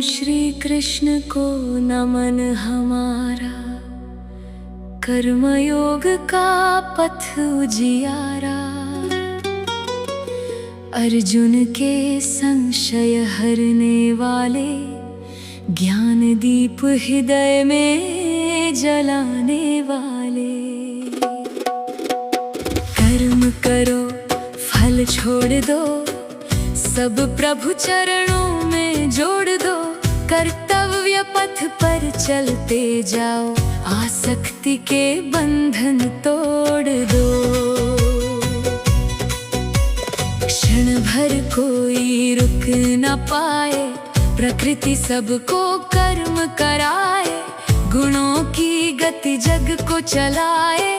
श्री कृष्ण को नमन हमारा, कर्मयोग का पथ उजियारा। अर्जुन के संशय हरने वाले, ज्ञान दीप हृदय में जलाने वाले। कर्म करो फल छोड़ दो, सब प्रभु चरणों में जोड़ दो। कर्तव्य पथ पर चलते जाओ, आसक्ति के बंधन तोड़ दो। क्षण भर कोई रुक न पाए, प्रकृति सबको कर्म कराए। गुणों की गति जग को चलाए,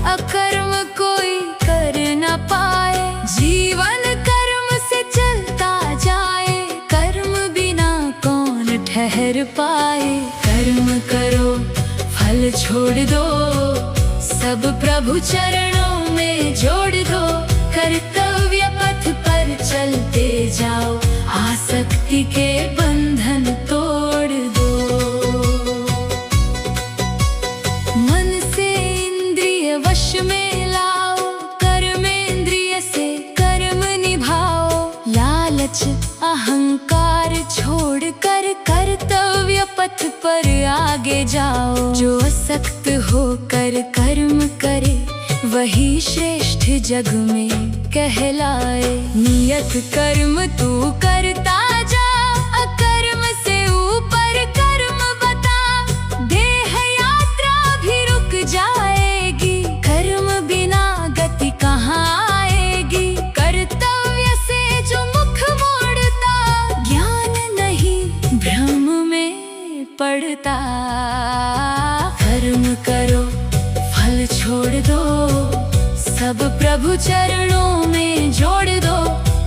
अकर्म कोई कर न पाए। जीवन कर्म से चलता जाए, कर्म बिना कौन ठहर पाए। कर्म करो फल छोड़ दो, सब प्रभु चरणों में जोड़ दो। कर्तव्य पथ पर चलते जाओ, आसक्ति के बंधन तोड़ दो। मन से इंद्रिय वश में लाओ, कर्मेंद्रिय से कर्म निभाओ। लालच अहंकार छोड़कर कर्तव्य पथ पर आगे जाओ। जो असक्त होकर कर्म करे, वही श्रेष्ठ जग में कहलाए। नियत कर्म तू करता जा, अकर्म से ऊपर कर्म बता। देह यात्रा भी रुक जाएगी, कर्म बिना गति कहाँ आएगी। कर्तव्य से जो मुख मोड़ता, ज्ञान नहीं भ्रम में पड़ता। कर्म करो फल छोड़ दो, सब प्रभु चरणों में जोड़ दो।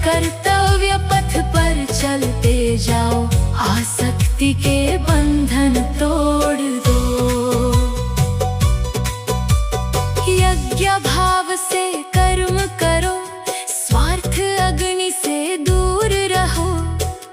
कर्तव्य पथ पर चलते जाओ, आसक्ति के बंधन तोड़ दो। यज्ञ भाव से कर्म करो, स्वार्थ अग्नि से दूर रहो।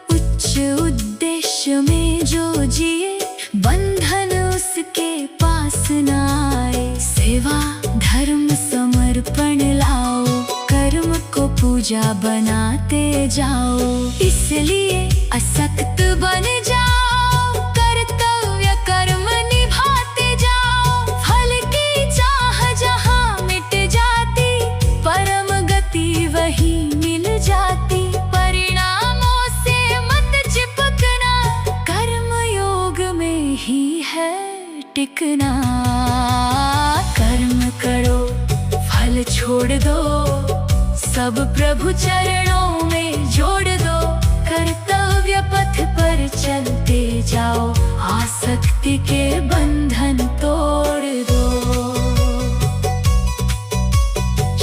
उच्च उद्देश्य में जो जिए, बंधन उसके पास न आए। सेवा धर्म समर्पण लाओ, कर्म को पूजा बनाते जाओ। इसलिए असक्त बन जाओ, कर्तव्य कर्म निभाते जाओ। फल की चाह जहाँ मिट जाती, परम गति वही मिल जाती। परिणामों से मत चिपकना, कर्म योग में ही है टिकना। कर्म करो फल छोड़ दो, सब प्रभु चरणों में जोड़ दो। कर्तव्य पथ पर चलते जाओ, आसक्ति के बंधन तोड़ दो।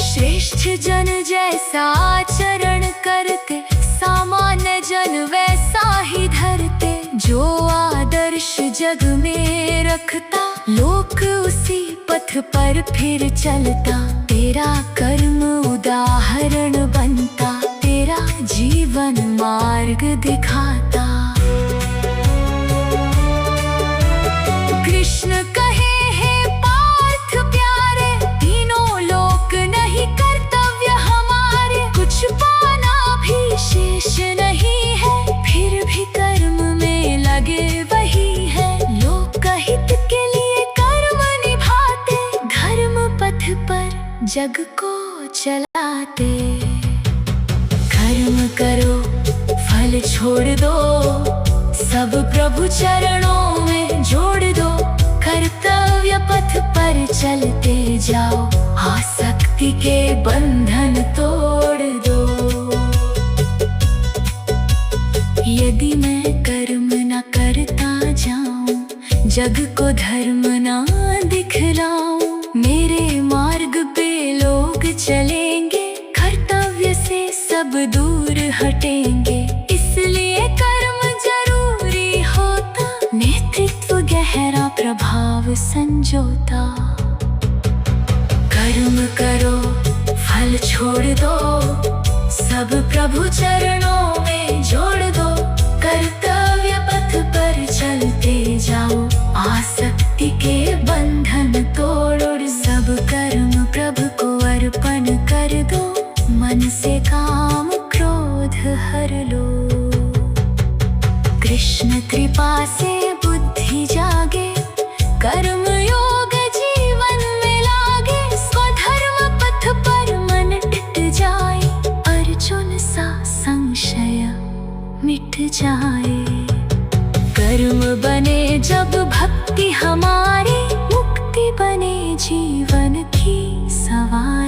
श्रेष्ठ जन जैसा आचरण करते, सामान्य जन वैसा ही धरते। जो आदर्श जग में रखता, लोक उसी पथ पर फिर चलता। तेरा कर्म उदाहरण बनता, तेरा जीवन मार्ग दिखाता। कृष्ण कहे हैं पार्थ प्यारे, तीनों लोक नहीं कर्तव्य हमारे। कुछ पाना भी शेष नहीं है, फिर भी कर्म में लगे वही है। लोक हित के लिए कर्म निभाते, धर्म पथ पर जग को चलाते। कर्म करो फल छोड़ दो, सब प्रभु चरणों में जोड़ दो। कर्तव्य पथ पर चलते जाओ, आसक्ति के बंधन तोड़ दो। यदि मैं कर्म न करता जाऊं, जग को धर्म न दिखलाऊं। मेरे मार्ग पे लोग चलेंगे, कर्तव्य से सब दूर हटेंगे। इसलिए कर्म जरूरी होता, नेतृत्व गहरा प्रभाव संजोता। कर्म करो फल छोड़ दो, सब प्रभु चरणों में जोड़ दो, कर्तव्य पथ पर चलते जाओ, आसक्ति के बंधन तोड़ो, सब कर्म प्रभु को अर्पण कर दो, मन से काम क्रोध हर लो। कृष्ण कृपा से बुद्धि जागे, कर्म योग जीवन में लागे, स्वधर्म पथ पर मन टिक जाए, अर्जुन सा संशय मिट जाए। कर्म बने जब भक्ति हमारी, मुक्ति बने जीवन की सवारी।